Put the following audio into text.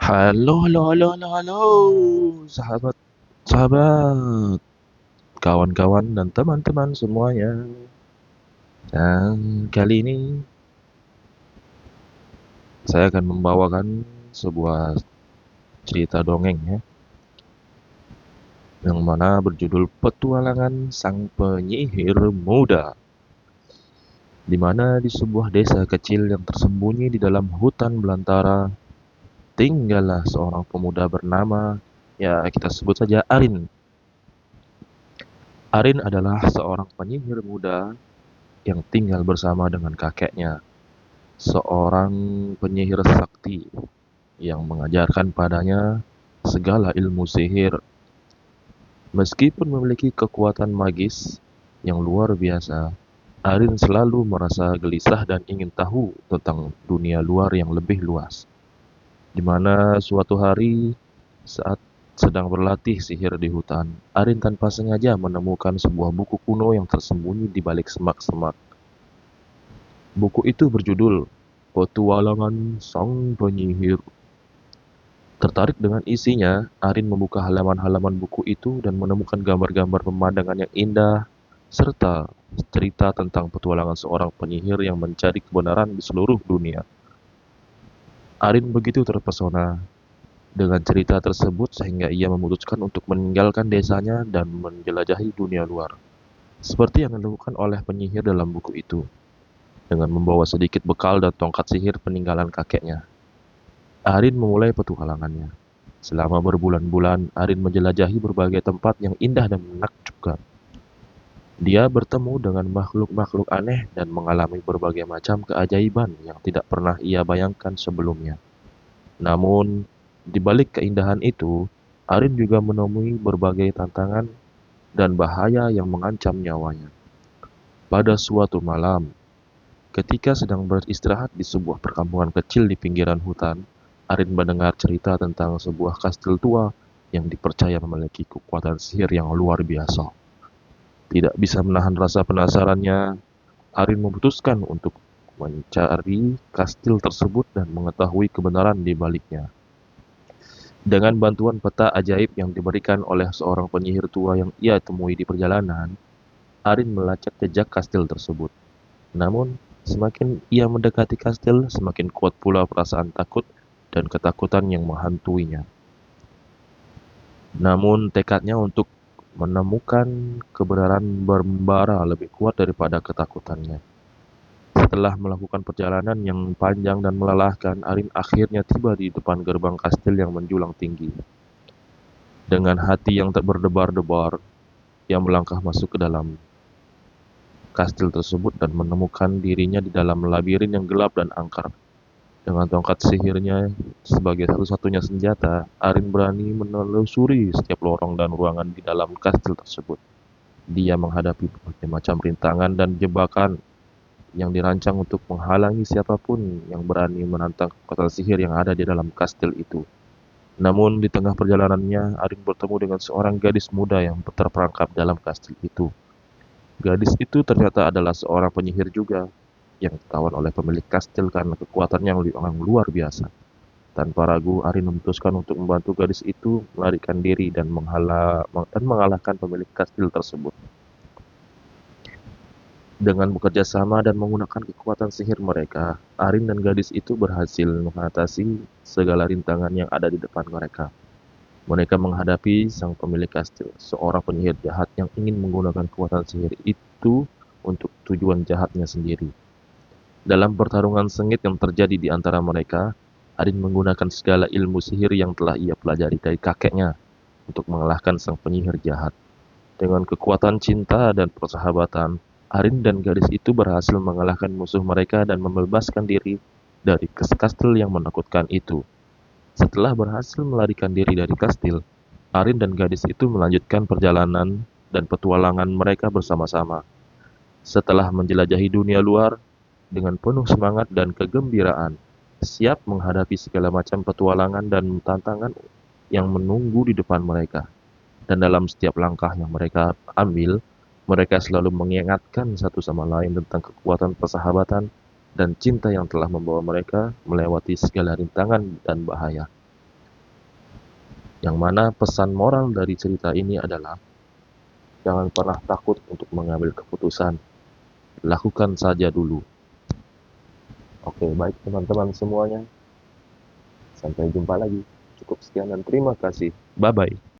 Halo, halo, halo, halo, halo, sahabat, sahabat, kawan-kawan dan teman-teman semuanya. Dan kali ini saya akan membawakan sebuah cerita dongeng ya, yang mana berjudul Petualangan Sang Penyihir Muda. Di mana di sebuah desa kecil yang tersembunyi di dalam hutan belantara, tinggallah seorang pemuda bernama, ya kita sebut saja Arin. Arin adalah seorang penyihir muda yang tinggal bersama dengan kakeknya, seorang penyihir sakti yang mengajarkan padanya segala ilmu sihir. Meskipun memiliki kekuatan magis yang luar biasa, Arin selalu merasa gelisah dan ingin tahu tentang dunia luar yang lebih luas. Di mana suatu hari saat sedang berlatih sihir di hutan, Arin tanpa sengaja menemukan sebuah buku kuno yang tersembunyi di balik semak-semak. Buku itu berjudul Petualangan Sang Penyihir. Tertarik dengan isinya, Arin membuka halaman-halaman buku itu dan menemukan gambar-gambar pemandangan yang indah, serta cerita tentang petualangan seorang penyihir yang mencari kebenaran di seluruh dunia. Arin begitu terpesona dengan cerita tersebut sehingga ia memutuskan untuk meninggalkan desanya dan menjelajahi dunia luar. Seperti yang dilakukan oleh penyihir dalam buku itu, dengan membawa sedikit bekal dan tongkat sihir peninggalan kakeknya. Arin memulai petualangannya. Selama berbulan-bulan, Arin menjelajahi berbagai tempat yang indah dan menakjubkan. Dia bertemu dengan makhluk-makhluk aneh dan mengalami berbagai macam keajaiban yang tidak pernah ia bayangkan sebelumnya. Namun, di balik keindahan itu, Arin juga menemui berbagai tantangan dan bahaya yang mengancam nyawanya. Pada suatu malam, ketika sedang beristirahat di sebuah perkampungan kecil di pinggiran hutan, Arin mendengar cerita tentang sebuah kastil tua yang dipercaya memiliki kekuatan sihir yang luar biasa. Tidak bisa menahan rasa penasarannya, Arin memutuskan untuk mencari kastil tersebut dan mengetahui kebenaran di baliknya. Dengan bantuan peta ajaib yang diberikan oleh seorang penyihir tua yang ia temui di perjalanan, Arin melacak jejak kastil tersebut. Namun, semakin ia mendekati kastil, semakin kuat pula perasaan takut dan ketakutan yang menghantuinya. Namun, tekadnya untuk menemukan kebenaran membara lebih kuat daripada ketakutannya. Setelah melakukan perjalanan yang panjang dan melelahkan, Arin akhirnya tiba di depan gerbang kastil yang menjulang tinggi. Dengan hati yang tak berdebar-debar, ia melangkah masuk ke dalam kastil tersebut dan menemukan dirinya di dalam labirin yang gelap dan angker. Dengan tongkat sihirnya sebagai satu-satunya senjata, Arin berani menelusuri setiap lorong dan ruangan di dalam kastil tersebut. Dia menghadapi berbagai macam rintangan dan jebakan yang dirancang untuk menghalangi siapapun yang berani menantang kekuatan sihir yang ada di dalam kastil itu. Namun di tengah perjalanannya, Arin bertemu dengan seorang gadis muda yang terperangkap dalam kastil itu. Gadis itu ternyata adalah seorang penyihir juga, yang ditawan oleh pemilik kastil karena kekuatannya yang luar biasa. Tanpa ragu, Arin memutuskan untuk membantu gadis itu melarikan diri dan mengalahkan pemilik kastil tersebut. Dengan bekerja sama dan menggunakan kekuatan sihir mereka, Arin dan gadis itu berhasil mengatasi segala rintangan yang ada di depan mereka. Mereka menghadapi sang pemilik kastil, seorang penyihir jahat yang ingin menggunakan kekuatan sihir itu untuk tujuan jahatnya sendiri. Dalam pertarungan sengit yang terjadi di antara mereka, Arin menggunakan segala ilmu sihir yang telah ia pelajari dari kakeknya untuk mengalahkan sang penyihir jahat. Dengan kekuatan cinta dan persahabatan, Arin dan gadis itu berhasil mengalahkan musuh mereka dan membebaskan diri dari kastil yang menakutkan itu. Setelah berhasil melarikan diri dari kastil, Arin dan gadis itu melanjutkan perjalanan dan petualangan mereka bersama-sama. Setelah menjelajahi dunia luar dengan penuh semangat dan kegembiraan, siap menghadapi segala macam petualangan dan tantangan yang menunggu di depan mereka. Dan dalam setiap langkah yang mereka ambil, mereka selalu mengingatkan satu sama lain tentang kekuatan persahabatan dan cinta yang telah membawa mereka melewati segala rintangan dan bahaya. Yang mana pesan moral dari cerita ini adalah jangan pernah takut untuk mengambil keputusan. Lakukan saja dulu. Oke, baik teman-teman semuanya. Sampai jumpa lagi. Cukup sekian dan terima kasih. Bye-bye.